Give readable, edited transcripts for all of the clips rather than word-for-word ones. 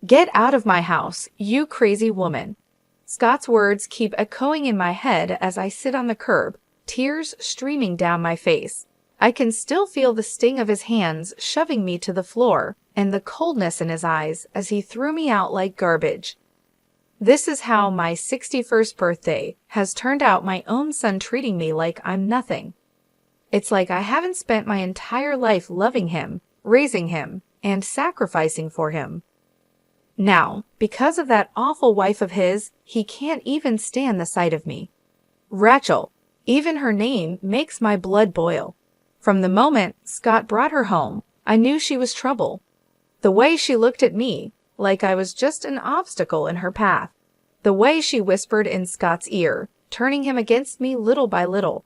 Get out of my house, you crazy woman. Scott's words keep echoing in my head as I sit on the curb, tears streaming down my face. I can still feel the sting of his hands shoving me to the floor and the coldness in his eyes as he threw me out like garbage. This is how my 61st birthday has turned out, my own son treating me like I'm nothing. It's like I haven't spent my entire life loving him, raising him, and sacrificing for him. Now, because of that awful wife of his, he can't even stand the sight of me. Rachel, even her name makes my blood boil. From the moment Scott brought her home, I knew she was trouble. The way she looked at me, like I was just an obstacle in her path. The way she whispered in Scott's ear, turning him against me little by little.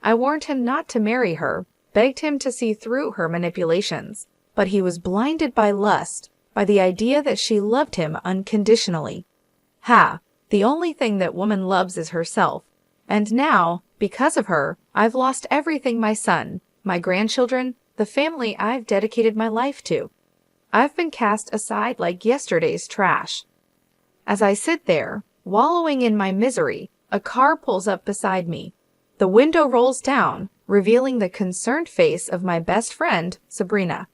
I warned him not to marry her, begged him to see through her manipulations, but he was blinded by lust, by the idea that she loved him unconditionally. Ha! The only thing that woman loves is herself. And now, because of her, I've lost everything: my son, my grandchildren, the family I've dedicated my life to. I've been cast aside like yesterday's trash. As I sit there, wallowing in my misery, a car pulls up beside me. The window rolls down, revealing the concerned face of my best friend, Sabrina.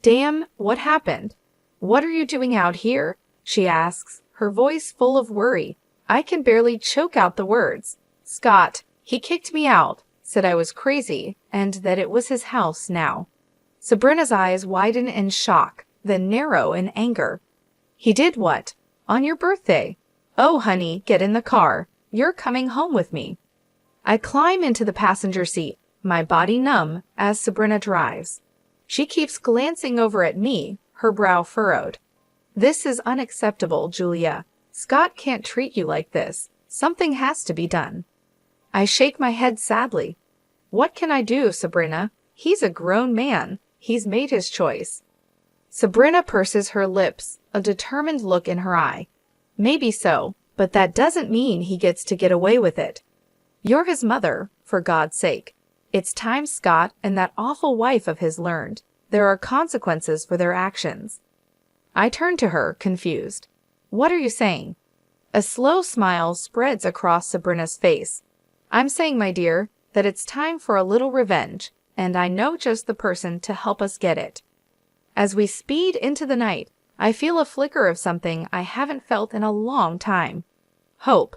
"Damn, what happened? What are you doing out here?" she asks, her voice full of worry. I can barely choke out the words. "Scott, he kicked me out, said I was crazy, and that it was his house now." Sabrina's eyes widen in shock, then narrow in anger. "He did what? On your birthday? Oh, honey, get in the car. You're coming home with me." I climb into the passenger seat, my body numb, as Sabrina drives. She keeps glancing over at me, her brow furrowed. "This is unacceptable, Julia. Scott can't treat you like this. Something has to be done." I shake my head sadly. "What can I do, Sabrina? He's a grown man. He's made his choice." Sabrina purses her lips, a determined look in her eye. "Maybe so, but that doesn't mean he gets to get away with it. You're his mother, for God's sake. It's time Scott and that awful wife of his learned. There are consequences for their actions." I turn to her, confused. "What are you saying?" A slow smile spreads across Sabrina's face. "I'm saying, my dear, that it's time for a little revenge, and I know just the person to help us get it." As we speed into the night, I feel a flicker of something I haven't felt in a long time. Hope.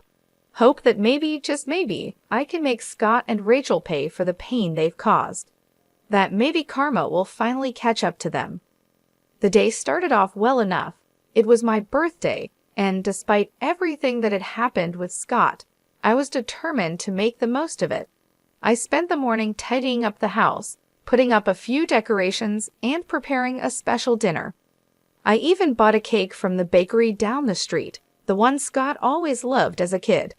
Hope that maybe, just maybe, I can make Scott and Rachel pay for the pain they've caused. That maybe karma will finally catch up to them. The day started off well enough. It was my birthday, and despite everything that had happened with Scott, I was determined to make the most of it. I spent the morning tidying up the house, putting up a few decorations, and preparing a special dinner. I even bought a cake from the bakery down the street, the one Scott always loved as a kid.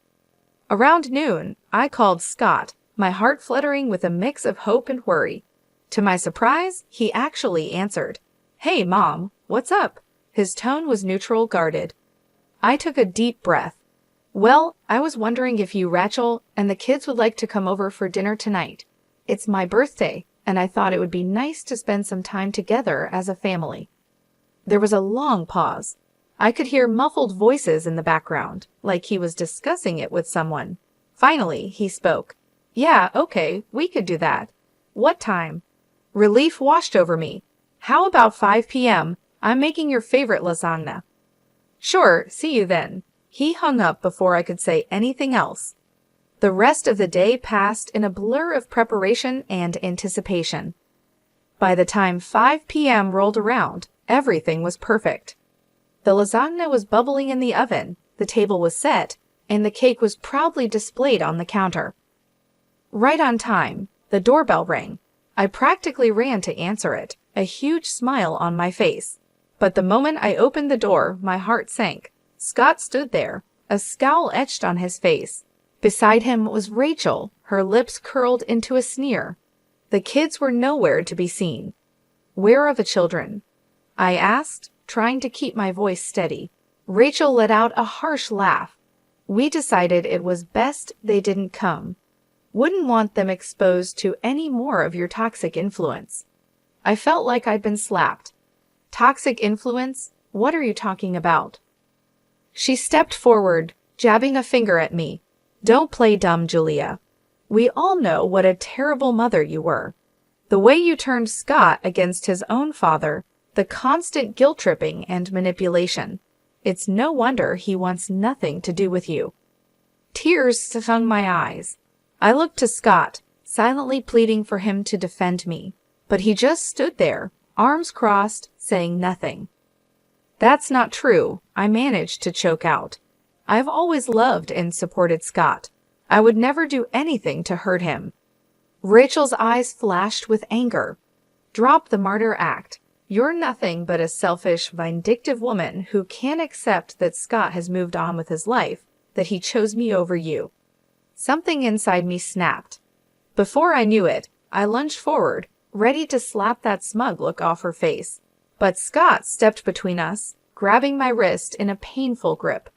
Around noon, I called Scott, my heart fluttering with a mix of hope and worry. To my surprise, he actually answered. "Hey, Mom, what's up?" His tone was neutral, guarded. I took a deep breath. "Well, I was wondering if you, Rachel, and the kids would like to come over for dinner tonight. It's my birthday, and I thought it would be nice to spend some time together as a family." There was a long pause. I could hear muffled voices in the background, like he was discussing it with someone. Finally, he spoke. "Yeah, okay, we could do that. What time?" Relief washed over me. "How about 5 p.m.? I'm making your favorite lasagna." "Sure, see you then." He hung up before I could say anything else. The rest of the day passed in a blur of preparation and anticipation. By the time 5 p.m. rolled around, everything was perfect. The lasagna was bubbling in the oven, the table was set, and the cake was proudly displayed on the counter. Right on time, the doorbell rang. I practically ran to answer it, a huge smile on my face. But the moment I opened the door, my heart sank. Scott stood there, a scowl etched on his face. Beside him was Rachel, her lips curled into a sneer. The kids were nowhere to be seen. "Where are the children?" I asked, trying to keep my voice steady. Rachel let out a harsh laugh. "We decided it was best they didn't come. Wouldn't want them exposed to any more of your toxic influence." I felt like I'd been slapped. Toxic influence? What are you talking about? She stepped forward, jabbing a finger at me. Don't play dumb, Julia. We all know what a terrible mother you were. The way you turned Scott against his own father, the constant guilt-tripping and manipulation. It's no wonder he wants nothing to do with you. Tears stung my eyes. I looked to Scott, silently pleading for him to defend me. But he just stood there, arms crossed, saying nothing. That's not true, I managed to choke out. I've always loved and supported Scott. I would never do anything to hurt him. Rachel's eyes flashed with anger. Drop the martyr act. You're nothing but a selfish, vindictive woman who can't accept that Scott has moved on with his life, that he chose me over you. Something inside me snapped. Before I knew it, I lunged forward, ready to slap that smug look off her face. But Scott stepped between us, grabbing my wrist in a painful grip.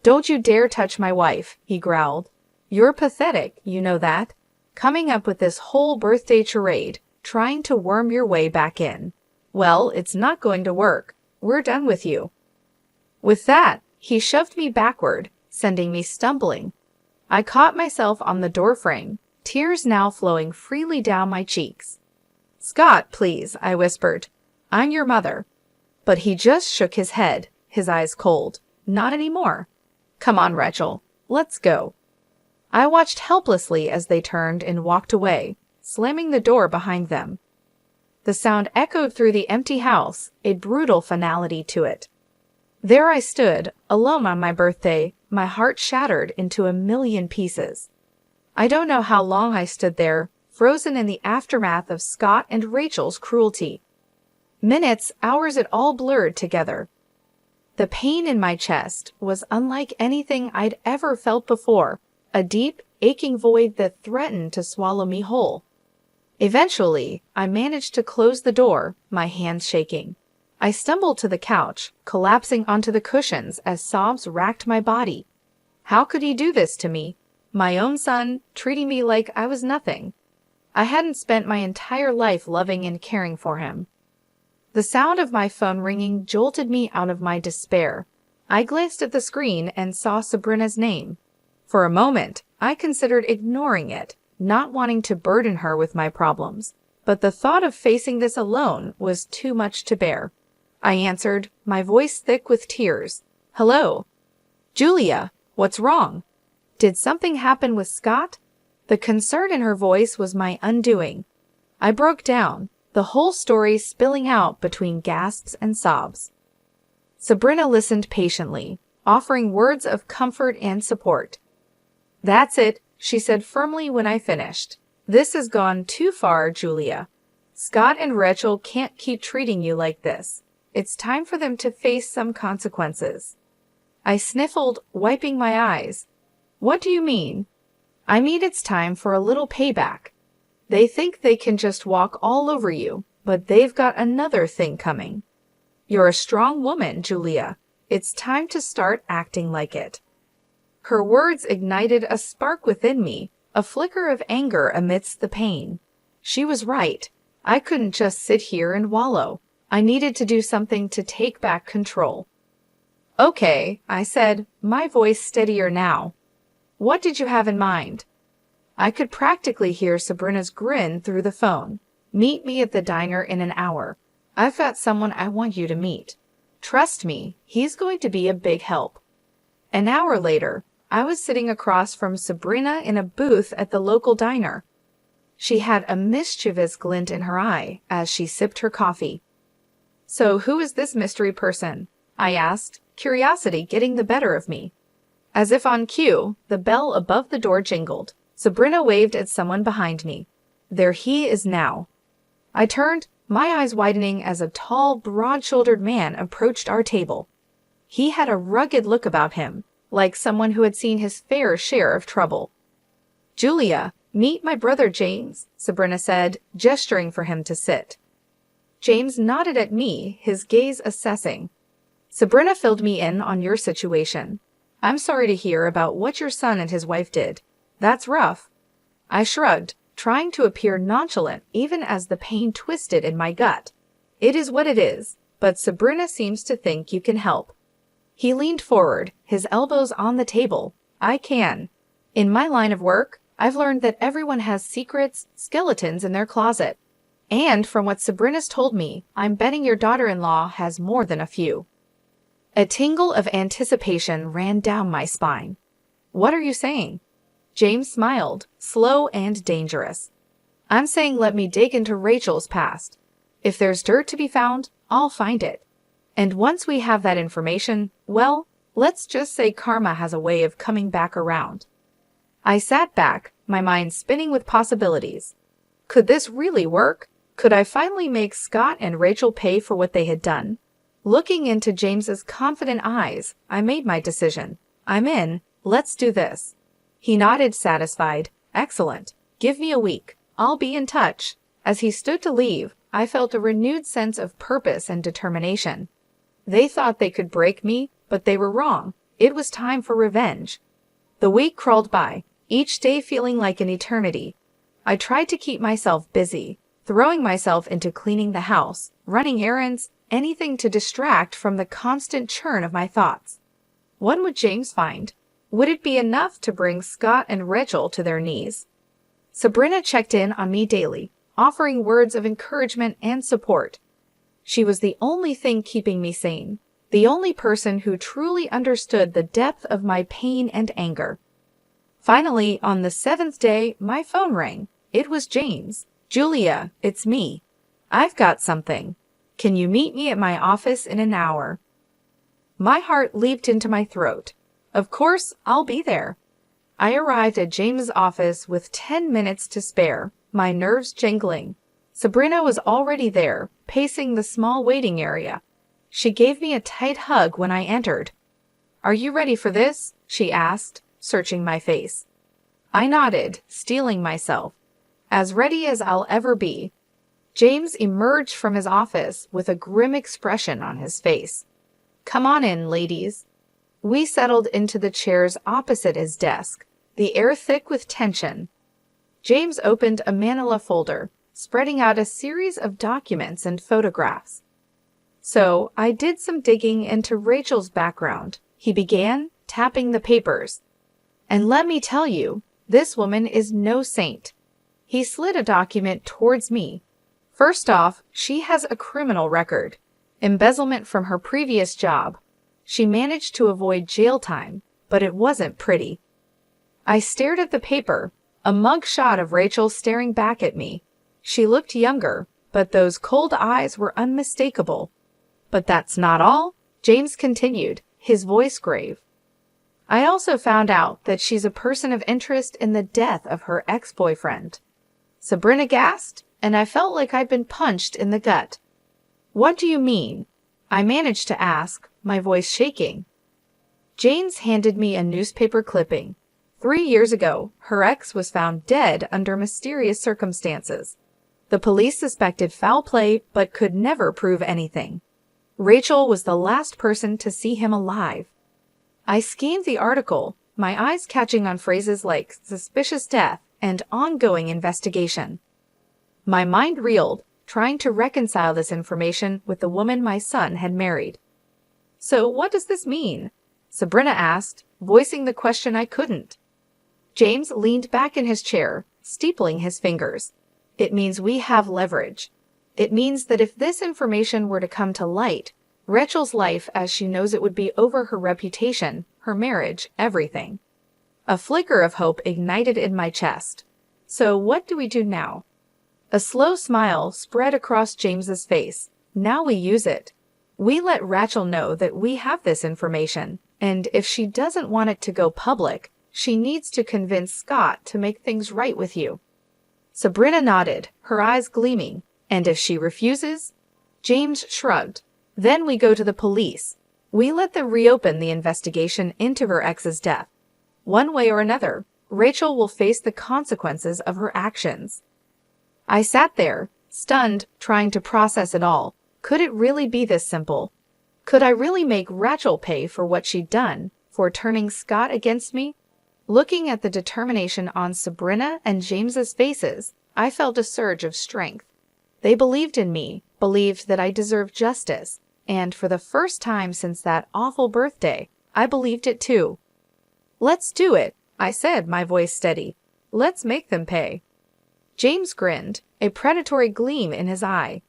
Don't you dare touch my wife, he growled. You're pathetic, you know that. Coming up with this whole birthday charade, trying to worm your way back in. Well, it's not going to work. We're done with you. With that, he shoved me backward, sending me stumbling. I caught myself on the doorframe, tears now flowing freely down my cheeks. Scott, please, I whispered. I'm your mother. But he just shook his head, his eyes cold. Not anymore. Come on, Rachel. Let's go. I watched helplessly as they turned and walked away, slamming the door behind them. The sound echoed through the empty house, a brutal finality to it. There I stood, alone on my birthday, my heart shattered into a million pieces. I don't know how long I stood there, frozen in the aftermath of Scott and Rachel's cruelty. Minutes, hours, it all blurred together. The pain in my chest was unlike anything I'd ever felt before, a deep, aching void that threatened to swallow me whole. Eventually, I managed to close the door, my hands shaking. I stumbled to the couch, collapsing onto the cushions as sobs racked my body. How could he do this to me? My own son, treating me like I was nothing. I hadn't spent my entire life loving and caring for him. The sound of my phone ringing jolted me out of my despair. I glanced at the screen and saw Sabrina's name. For a moment, I considered ignoring it, not wanting to burden her with my problems. But the thought of facing this alone was too much to bear. I answered, my voice thick with tears. Hello? Julia, what's wrong? Did something happen with Scott? The concern in her voice was my undoing. I broke down, the whole story spilling out between gasps and sobs. Sabrina listened patiently, offering words of comfort and support. That's it, she said firmly when I finished. This has gone too far, Julia. Scott and Rachel can't keep treating you like this. It's time for them to face some consequences. I sniffled, wiping my eyes. What do you mean? I mean it's time for a little payback. They think they can just walk all over you, but they've got another thing coming. You're a strong woman, Julia. It's time to start acting like it. Her words ignited a spark within me, a flicker of anger amidst the pain. She was right. I couldn't just sit here and wallow. I needed to do something to take back control. Okay, I said, my voice steadier now. What did you have in mind? I could practically hear Sabrina's grin through the phone. Meet me at the diner in an hour. I've got someone I want you to meet. Trust me, he's going to be a big help. An hour later, I was sitting across from Sabrina in a booth at the local diner. She had a mischievous glint in her eye as she sipped her coffee. So who is this mystery person? I asked, curiosity getting the better of me. As if on cue, the bell above the door jingled. Sabrina waved at someone behind me. There he is now. I turned, my eyes widening as a tall, broad-shouldered man approached our table. He had a rugged look about him, like someone who had seen his fair share of trouble. Julia, meet my brother James, Sabrina said, gesturing for him to sit. James nodded at me, his gaze assessing. Sabrina filled me in on your situation. I'm sorry to hear about what your son and his wife did. That's rough. I shrugged, trying to appear nonchalant even as the pain twisted in my gut. It is what it is, but Sabrina seems to think you can help." He leaned forward, his elbows on the table. "I can. In my line of work, I've learned that everyone has secrets, skeletons in their closet. And from what Sabrina's told me, I'm betting your daughter-in-law has more than a few." A tingle of anticipation ran down my spine. "What are you saying?" James smiled, slow and dangerous. "I'm saying let me dig into Rachel's past. If there's dirt to be found, I'll find it. And once we have that information, well, let's just say karma has a way of coming back around." I sat back, my mind spinning with possibilities. Could this really work? Could I finally make Scott and Rachel pay for what they had done? Looking into James's confident eyes, I made my decision. "I'm in. Let's do this." He nodded, satisfied. "Excellent. Give me a week. I'll be in touch." As he stood to leave, I felt a renewed sense of purpose and determination. They thought they could break me, but they were wrong. It was time for revenge. The week crawled by, each day feeling like an eternity. I tried to keep myself busy, throwing myself into cleaning the house, running errands, anything to distract from the constant churn of my thoughts. What would James find? Would it be enough to bring Scott and Rachel to their knees? Sabrina checked in on me daily, offering words of encouragement and support. She was the only thing keeping me sane, the only person who truly understood the depth of my pain and anger. Finally, on the 7th day, my phone rang. It was James. "Julia, it's me. I've got something. Can you meet me at my office in an hour?" My heart leaped into my throat. Of course, I'll be there. I arrived at James's office with 10 minutes to spare, my nerves jangling. Sabrina was already there, pacing the small waiting area. She gave me a tight hug when I entered. "Are you ready for this?" she asked, searching my face. I nodded, steeling myself. As ready as I'll ever be. James emerged from his office with a grim expression on his face. "Come on in, ladies." We settled into the chairs opposite his desk, the air thick with tension. James opened a manila folder, spreading out a series of documents and photographs. "So, I did some digging into Rachel's background," he began, tapping the papers. "And let me tell you, this woman is no saint." He slid a document towards me. "First off, she has a criminal record. Embezzlement from her previous job. She managed to avoid jail time, but it wasn't pretty." I stared at the paper, a mug shot of Rachel staring back at me. She looked younger, but those cold eyes were unmistakable. "But that's not all," James continued, his voice grave. "I also found out that she's a person of interest in the death of her ex-boyfriend." Sabrina gasped, and I felt like I'd been punched in the gut. "What do you mean?" I managed to ask, my voice shaking. James handed me a newspaper clipping. 3 years ago, her ex was found dead under mysterious circumstances. The police suspected foul play but could never prove anything. Rachel was the last person to see him alive. I scanned the article, my eyes catching on phrases like suspicious death and ongoing investigation. My mind reeled, trying to reconcile this information with the woman my son had married. "So what does this mean?" Sabrina asked, voicing the question I couldn't. James leaned back in his chair, steepling his fingers. "It means we have leverage. It means that if this information were to come to light, Rachel's life as she knows it would be over, her reputation, her marriage, everything." A flicker of hope ignited in my chest. "So what do we do now?" A slow smile spread across James's face. "Now we use it. We let Rachel know that we have this information, and if she doesn't want it to go public, she needs to convince Scott to make things right with you." Sabrina nodded, her eyes gleaming. "And if she refuses?" James shrugged. "Then we go to the police. We let them reopen the investigation into her ex's death. One way or another, Rachel will face the consequences of her actions." I sat there, stunned, trying to process it all. Could it really be this simple? Could I really make Rachel pay for what she'd done, for turning Scott against me? Looking at the determination on Sabrina and James's faces, I felt a surge of strength. They believed in me, believed that I deserved justice. and for the first time since that awful birthday, I believed it too. "Let's do it," I said, my voice steady. "Let's make them pay." James grinned, a predatory gleam in his eye.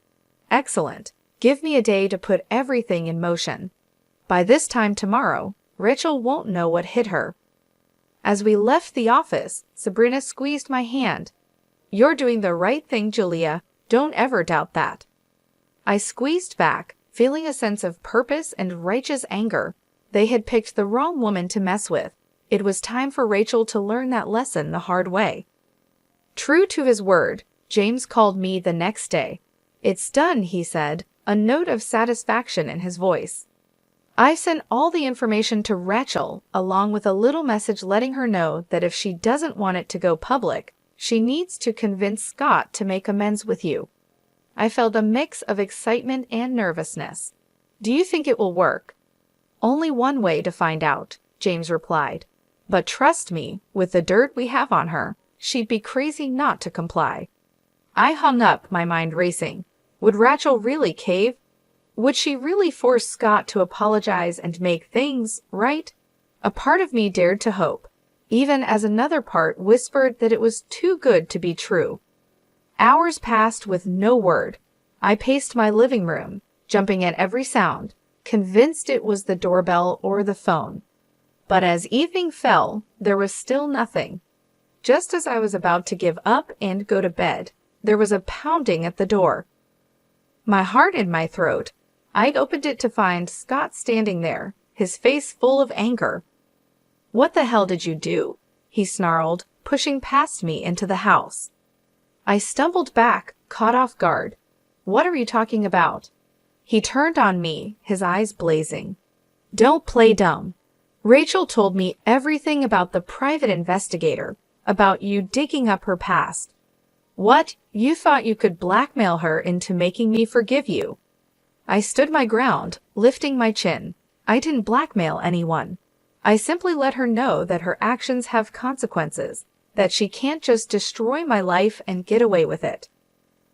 "Excellent. Give me a day to put everything in motion. By this time tomorrow, Rachel won't know what hit her." As we left the office, Sabrina squeezed my hand. "You're doing the right thing, Julia. Don't ever doubt that." I squeezed back, feeling a sense of purpose and righteous anger. They had picked the wrong woman to mess with. It was time for Rachel to learn that lesson the hard way. True to his word, James called me the next day. "It's done," he said, a note of satisfaction in his voice. I sent all the information to Rachel, along with a little message letting her know that if she doesn't want it to go public, she needs to convince Scott to make amends with you. I felt a mix of excitement and nervousness. "Do you think it will work?" "Only one way to find out," James replied. "But trust me, with the dirt we have on her, she'd be crazy not to comply." I hung up, my mind racing. Would Rachel really cave? Would she really force Scott to apologize and make things right? A part of me dared to hope, even as another part whispered that it was too good to be true. Hours passed with no word. I paced my living room, jumping at every sound, convinced it was the doorbell or the phone. But as evening fell, there was still nothing. Just as I was about to give up and go to bed, there was a pounding at the door. My heart in my throat, I'd opened it to find Scott standing there, his face full of anger. "What the hell did you do?" he snarled, pushing past me into the house. I stumbled back, caught off guard. "What are you talking about?" He turned on me, his eyes blazing. "Don't play dumb. Rachel told me everything about the private investigator, about you digging up her past. What? You thought you could blackmail her into making me forgive you?" I stood my ground, lifting my chin. I didn't blackmail anyone. I simply let her know that her actions have consequences, that she can't just destroy my life and get away with it.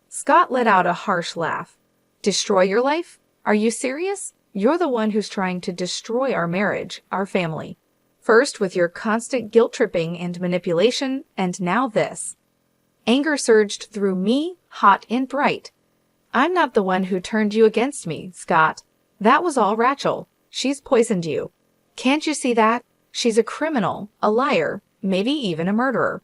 Scott let out a harsh laugh. "Destroy your life? Are you serious? You're the one who's trying to destroy our marriage, our family. First with your constant guilt-tripping and manipulation, and now this." Anger surged through me, hot and bright. "I'm not the one who turned you against me, Scott. That was all Rachel. She's poisoned you. Can't you see that? She's a criminal, a liar, maybe even a murderer."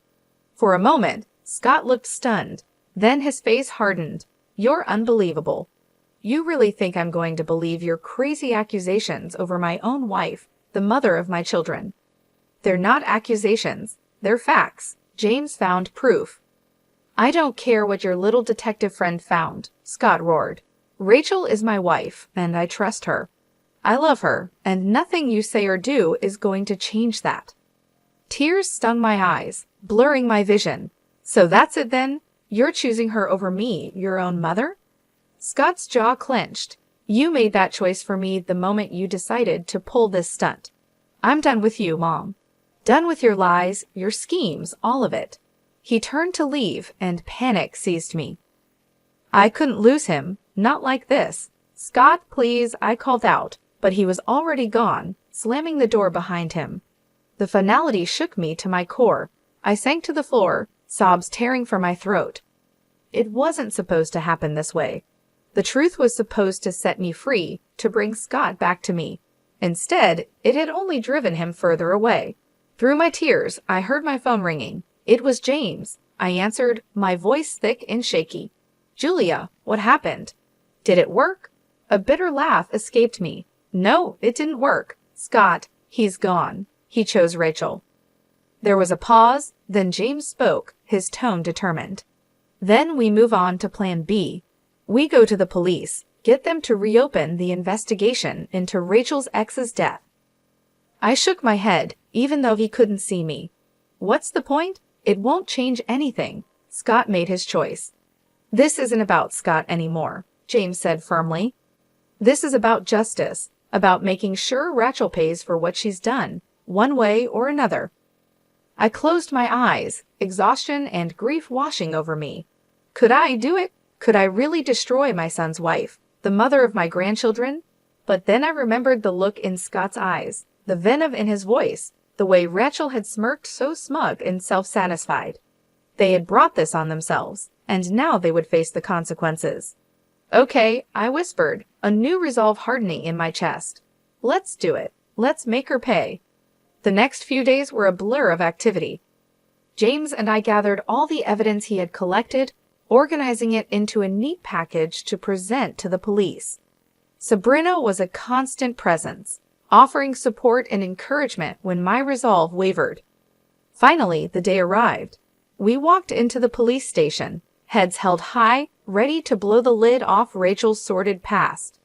For a moment, Scott looked stunned. Then his face hardened. "You're unbelievable. You really think I'm going to believe your crazy accusations over my own wife, the mother of my children?" "They're not accusations. They're facts." James found proof. "I don't care what your little detective friend found," Scott roared. "Rachel is my wife, and I trust her. I love her, and nothing you say or do is going to change that." Tears stung my eyes, blurring my vision. "So that's it then? You're choosing her over me, your own mother?" Scott's jaw clenched. "You made that choice for me the moment you decided to pull this stunt. I'm done with you, Mom. Done with your lies, your schemes, all of it." He turned to leave, and panic seized me. I couldn't lose him, not like this. "Scott, please," I called out, but he was already gone, slamming the door behind him. The finality shook me to my core. I sank to the floor, sobs tearing from my throat. It wasn't supposed to happen this way. The truth was supposed to set me free, to bring Scott back to me. Instead, it had only driven him further away. Through my tears, I heard my phone ringing. It was James. I answered, my voice thick and shaky. "Julia, what happened?" "Did it work?" A bitter laugh escaped me. "No, it didn't work. Scott, he's gone. He chose Rachel." There was a pause, then James spoke, his tone determined. "Then we move on to Plan B. We go to the police, get them to reopen the investigation into Rachel's ex's death." I shook my head, even though he couldn't see me. "What's the point? It won't change anything." Scott made his choice. "This isn't about Scott anymore," James said firmly. "This is about justice, about making sure Rachel pays for what she's done, one way or another." I closed my eyes, exhaustion and grief washing over me. Could I do it? Could I really destroy my son's wife, the mother of my grandchildren, But then I remembered the look in Scott's eyes, the venom in his voice, the way Rachel had smirked so smug and self-satisfied. They had brought this on themselves, and now they would face the consequences. Okay, I whispered, a new resolve hardening in my chest. Let's do it. Let's make her pay. The next few days were a blur of activity. James and I gathered all the evidence he had collected, organizing it into a neat package to present to the police. Sabrina was a constant presence, offering support and encouragement when my resolve wavered. Finally, the day arrived. We walked into the police station, heads held high, ready to blow the lid off Rachel's sordid past.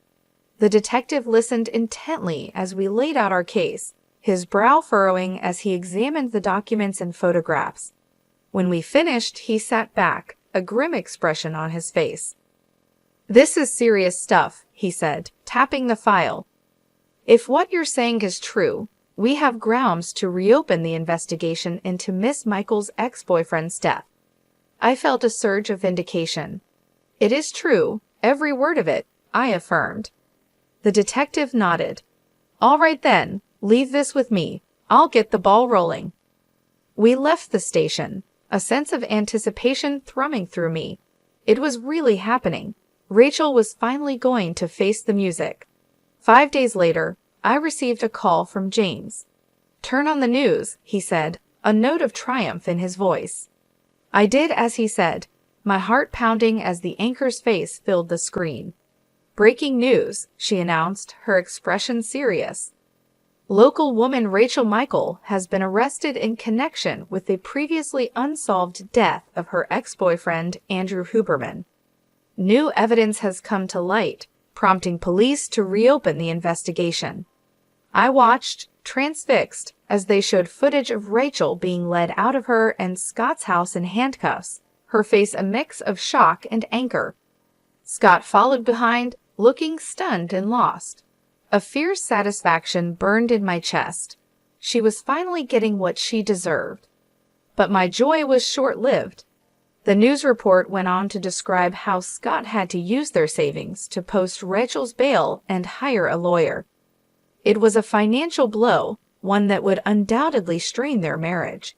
The detective listened intently as we laid out our case, his brow furrowing as he examined the documents and photographs. When we finished, he sat back, a grim expression on his face. "This is serious stuff," he said, tapping the file. "If what you're saying is true, we have grounds to reopen the investigation into Miss Michael's ex-boyfriend's death." I felt a surge of vindication. "It is true, every word of it," I affirmed. The detective nodded. "All right then, leave this with me. I'll get the ball rolling." We left the station, a sense of anticipation thrumming through me. It was really happening. Rachel was finally going to face the music. 5 days later, I received a call from James. "Turn on the news," he said, a note of triumph in his voice. I did as he said, my heart pounding as the anchor's face filled the screen. "Breaking news," she announced, her expression serious. Local woman Rachel Michael has been arrested in connection with the previously unsolved death of her ex-boyfriend, Andrew Huberman. New evidence has come to light, prompting police to reopen the investigation. I watched, transfixed, as they showed footage of Rachel being led out of her and Scott's house in handcuffs, her face a mix of shock and anger. Scott followed behind, looking stunned and lost. A fierce satisfaction burned in my chest. She was finally getting what she deserved. But my joy was short-lived. The news report went on to describe how Scott had to use their savings to post Rachel's bail and hire a lawyer. It was a financial blow, one that would undoubtedly strain their marriage.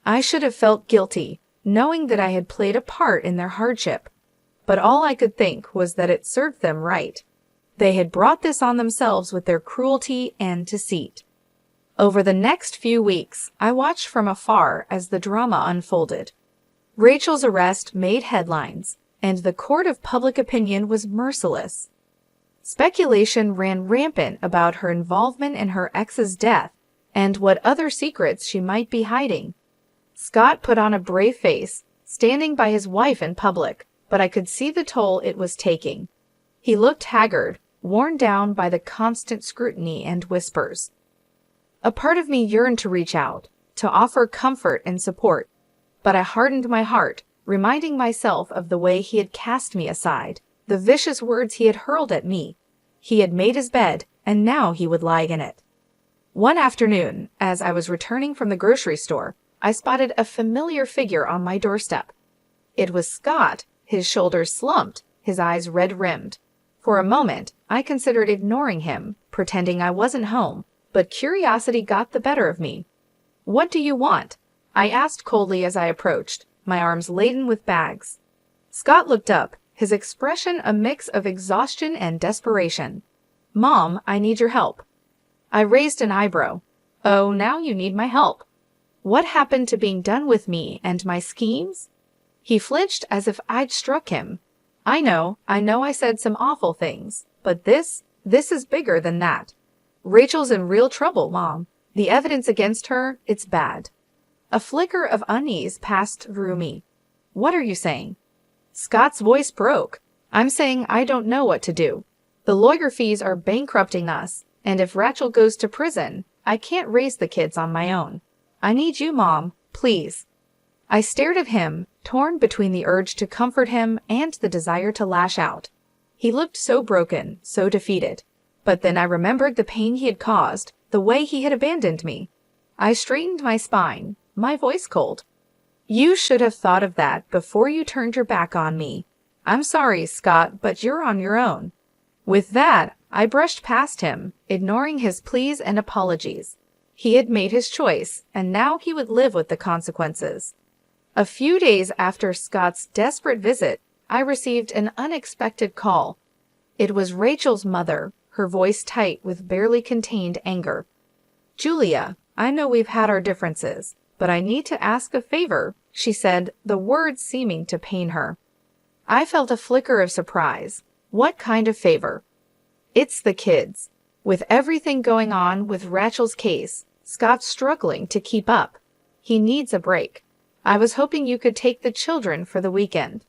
I should have felt guilty, knowing that I had played a part in their hardship. But all I could think was that it served them right. They had brought this on themselves with their cruelty and deceit. Over the next few weeks, I watched from afar as the drama unfolded. Rachel's arrest made headlines, and the court of public opinion was merciless. Speculation ran rampant about her involvement in her ex's death and what other secrets she might be hiding. Scott put on a brave face, standing by his wife in public, but I could see the toll it was taking. He looked haggard, worn down by the constant scrutiny and whispers. A part of me yearned to reach out, to offer comfort and support, but I hardened my heart, reminding myself of the way he had cast me aside, the vicious words he had hurled at me. He had made his bed, and now he would lie in it. One afternoon, as I was returning from the grocery store, I spotted a familiar figure on my doorstep. It was Scott, his shoulders slumped, his eyes red-rimmed. For a moment, I considered ignoring him, pretending I wasn't home, but curiosity got the better of me. "What do you want?" I asked coldly as I approached, my arms laden with bags. Scott looked up, his expression a mix of exhaustion and desperation. "Mom, I need your help." I raised an eyebrow. "Oh, now you need my help. What happened to being done with me and my schemes?" He flinched as if I'd struck him. I know I said some awful things, but this is bigger than that. Rachel's in real trouble, Mom. The evidence against her, it's bad." A flicker of unease passed through me. "What are you saying?" Scott's voice broke. "I'm saying I don't know what to do. The lawyer fees are bankrupting us, and if Rachel goes to prison, I can't raise the kids on my own. I need you, Mom, please." I stared at him, torn between the urge to comfort him and the desire to lash out. He looked so broken, so defeated. But then I remembered the pain he had caused, the way he had abandoned me. I straightened my spine, my voice cold. "You should have thought of that before you turned your back on me. I'm sorry, Scott, but you're on your own." With that, I brushed past him, ignoring his pleas and apologies. He had made his choice, and now he would live with the consequences. A few days after Scott's desperate visit, I received an unexpected call. It was Rachel's mother, her voice tight with barely contained anger. "Julia, I know we've had our differences, but I need to ask a favor," she said, the words seeming to pain her. I felt a flicker of surprise. What kind of favor? "It's the kids. With everything going on with Rachel's case, Scott's struggling to keep up. He needs a break. I was hoping you could take the children for the weekend."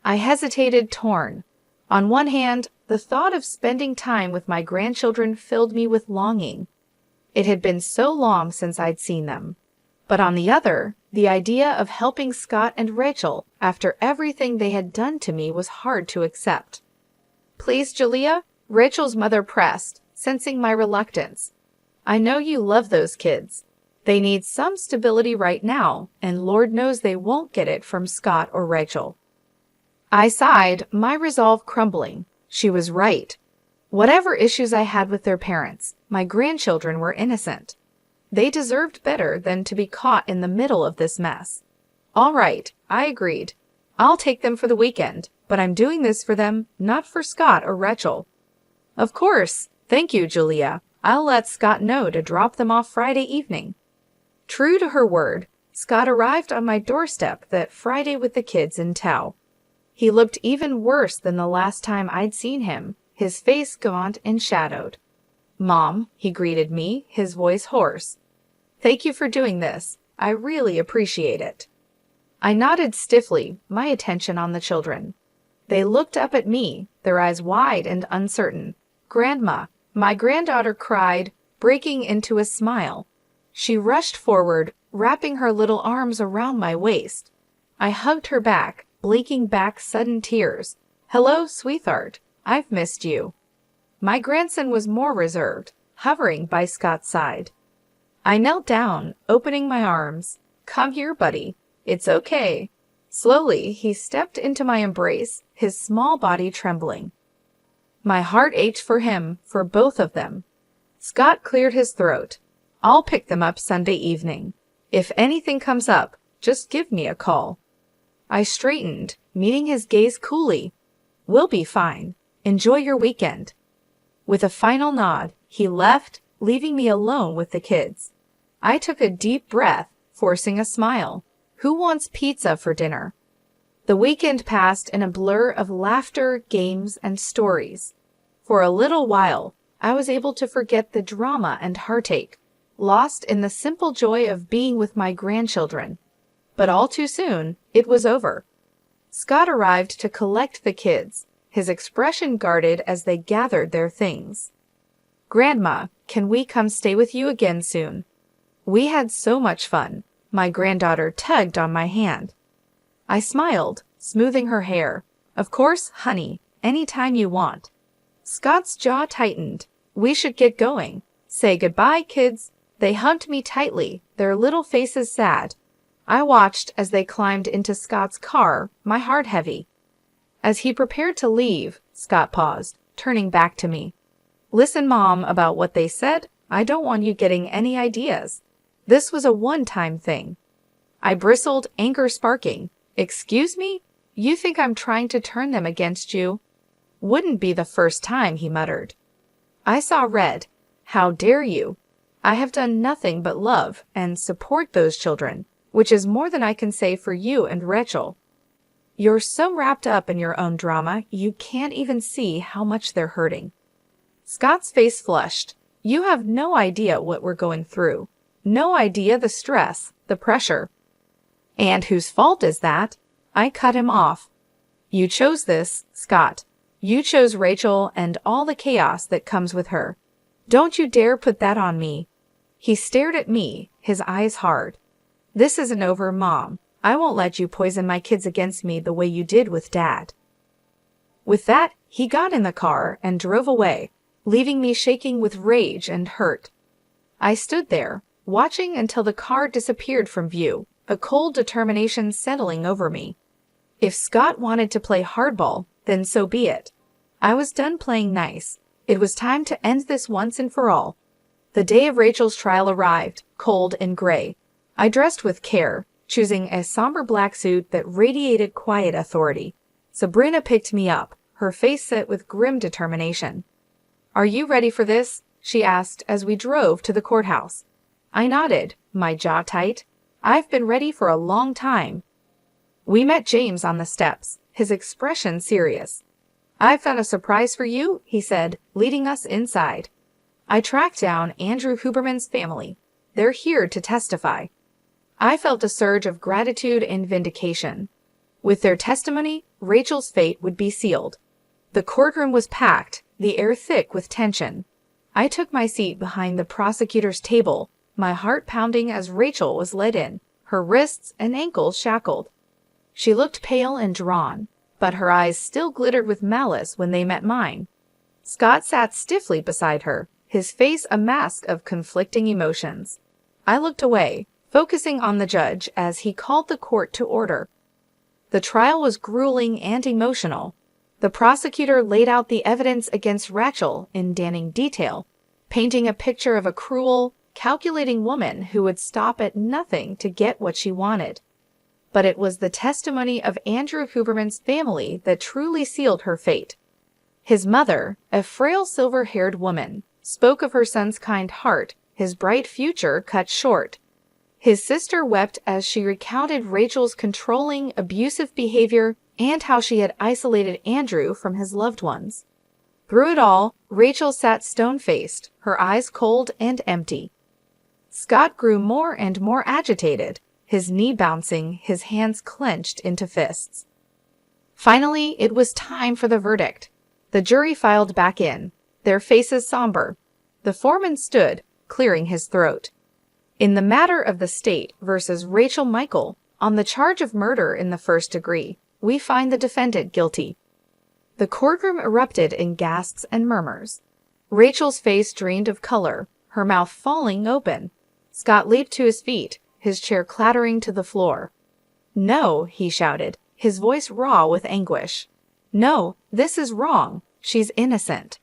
I hesitated, torn. On one hand, the thought of spending time with my grandchildren filled me with longing. It had been so long since I'd seen them. But on the other, the idea of helping Scott and Rachel after everything they had done to me was hard to accept. "Please, Julia," Rachel's mother pressed, sensing my reluctance. "I know you love those kids. They need some stability right now, and Lord knows they won't get it from Scott or Rachel." I sighed, my resolve crumbling. She was right. Whatever issues I had with their parents, my grandchildren were innocent. They deserved better than to be caught in the middle of this mess. "All right," I agreed. "I'll take them for the weekend, but I'm doing this for them, not for Scott or Rachel." "Of course. Thank you, Julia. I'll let Scott know to drop them off Friday evening." True to her word, Scott arrived on my doorstep that Friday with the kids in tow. He looked even worse than the last time I'd seen him, his face gaunt and shadowed. "Mom," he greeted me, his voice hoarse. "Thank you for doing this. I really appreciate it." I nodded stiffly, my attention on the children. They looked up at me, their eyes wide and uncertain. "Grandma," my granddaughter cried, breaking into a smile. She rushed forward, wrapping her little arms around my waist. I hugged her back, blinking back sudden tears. "Hello, sweetheart. I've missed you." My grandson was more reserved, hovering by Scott's side. I knelt down, opening my arms. "Come here, buddy. It's okay." Slowly, he stepped into my embrace, his small body trembling. My heart ached for him, for both of them. Scott cleared his throat. "I'll pick them up Sunday evening. If anything comes up, just give me a call." I straightened, meeting his gaze coolly. "We'll be fine. Enjoy your weekend." With a final nod, he left, leaving me alone with the kids. I took a deep breath, forcing a smile. Who wants pizza for dinner? The weekend passed in a blur of laughter, games, and stories. For a little while, I was able to forget the drama and heartache, lost in the simple joy of being with my grandchildren. But all too soon, it was over. Scott arrived to collect the kids, his expression guarded as they gathered their things. "Grandma, can we come stay with you again soon? We had so much fun." My granddaughter tugged on my hand. I smiled, smoothing her hair. "Of course, honey, anytime you want." Scott's jaw tightened. "We should get going. Say goodbye, kids." They hugged me tightly, their little faces sad. I watched as they climbed into Scott's car, my heart heavy. As he prepared to leave, Scott paused, turning back to me. "Listen, Mom, about what they said. I don't want you getting any ideas. This was a one-time thing." I bristled, anger sparking. "Excuse me? You think I'm trying to turn them against you?" "Wouldn't be the first time," he muttered. I saw red. "How dare you? I have done nothing but love and support those children, which is more than I can say for you and Rachel. You're so wrapped up in your own drama, you can't even see how much they're hurting." Scott's face flushed. "You have no idea what we're going through. No idea the stress, the pressure." "And whose fault is that?" I cut him off. "You chose this, Scott. You chose Rachel and all the chaos that comes with her. Don't you dare put that on me." He stared at me, his eyes hard. "This isn't over, Mom. I won't let you poison my kids against me the way you did with Dad." With that, he got in the car and drove away, leaving me shaking with rage and hurt. I stood there, watching until the car disappeared from view, a cold determination settling over me. If Scott wanted to play hardball, then so be it. I was done playing nice. It was time to end this once and for all. The day of Rachel's trial arrived, cold and gray. I dressed with care, choosing a somber black suit that radiated quiet authority. Sabrina picked me up, her face set with grim determination. "Are you ready for this?" she asked as we drove to the courthouse. I nodded, my jaw tight. "I've been ready for a long time." We met James on the steps, his expression serious. "I've got a surprise for you," he said, leading us inside. I tracked down Andrew Huberman's family. They're here to testify. I felt a surge of gratitude and vindication. With their testimony, Rachel's fate would be sealed. The courtroom was packed, the air thick with tension. I took my seat behind the prosecutor's table, my heart pounding as Rachel was led in, her wrists and ankles shackled. She looked pale and drawn, but her eyes still glittered with malice when they met mine. Scott sat stiffly beside her, his face a mask of conflicting emotions. I looked away, focusing on the judge as he called the court to order. The trial was grueling and emotional. The prosecutor laid out the evidence against Rachel in damning detail, painting a picture of a cruel, calculating woman who would stop at nothing to get what she wanted. But it was the testimony of Andrew Huberman's family that truly sealed her fate. His mother, a frail silver-haired woman, spoke of her son's kind heart, his bright future cut short. His sister wept as she recounted Rachel's controlling, abusive behavior and how she had isolated Andrew from his loved ones. Through it all, Rachel sat stone-faced, her eyes cold and empty. Scott grew more and more agitated, his knee bouncing, his hands clenched into fists. Finally, it was time for the verdict. The jury filed back in, their faces somber. The foreman stood, clearing his throat. In the matter of the state versus Rachel Michael, on the charge of murder in the first degree, we find the defendant guilty. The courtroom erupted in gasps and murmurs. Rachel's face drained of color, her mouth falling open. Scott leaped to his feet, his chair clattering to the floor. "No," he shouted, his voice raw with anguish. "No, this is wrong. She's innocent."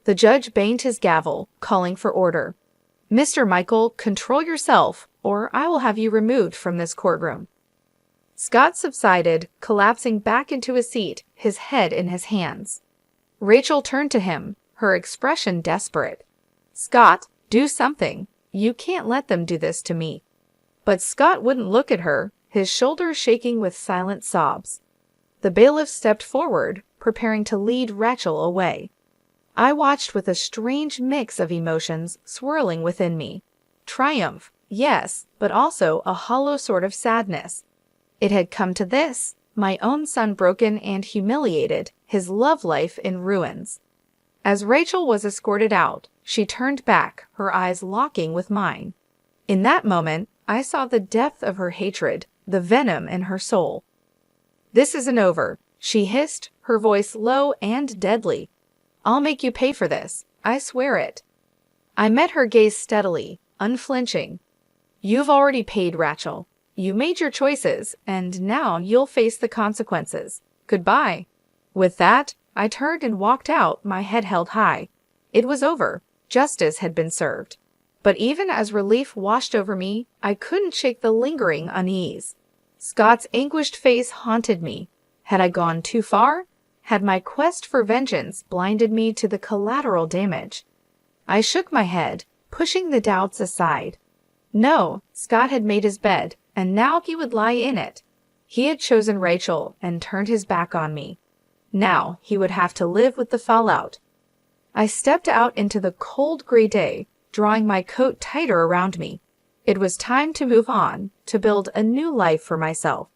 The judge banged his gavel, calling for order. "Mr. Michael, control yourself, or I will have you removed from this courtroom." Scott subsided, collapsing back into his seat, his head in his hands. Rachel turned to him, her expression desperate. "Scott, do something. You can't let them do this to me." But Scott wouldn't look at her, his shoulders shaking with silent sobs. The bailiff stepped forward, preparing to lead Rachel away. I watched with a strange mix of emotions swirling within me. Triumph, yes, but also a hollow sort of sadness. It had come to this, my own son broken and humiliated, his love life in ruins. As Rachel was escorted out, she turned back, her eyes locking with mine. In that moment, I saw the depth of her hatred, the venom in her soul. "This isn't over," she hissed, her voice low and deadly. "I'll make you pay for this. I swear it." I met her gaze steadily, unflinching. "You've already paid, Rachel. You made your choices, and now you'll face the consequences. Goodbye." With that, I turned and walked out, my head held high. It was over. Justice had been served. But even as relief washed over me, I couldn't shake the lingering unease. Scott's anguished face haunted me. Had I gone too far? Had my quest for vengeance blinded me to the collateral damage? I shook my head, pushing the doubts aside. No, Scott had made his bed, and now he would lie in it. He had chosen Rachel and turned his back on me. Now he would have to live with the fallout. I stepped out into the cold gray day, drawing my coat tighter around me. It was time to move on, to build a new life for myself.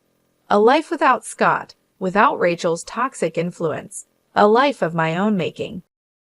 A life without Scott, without Rachel's toxic influence. A life of my own making.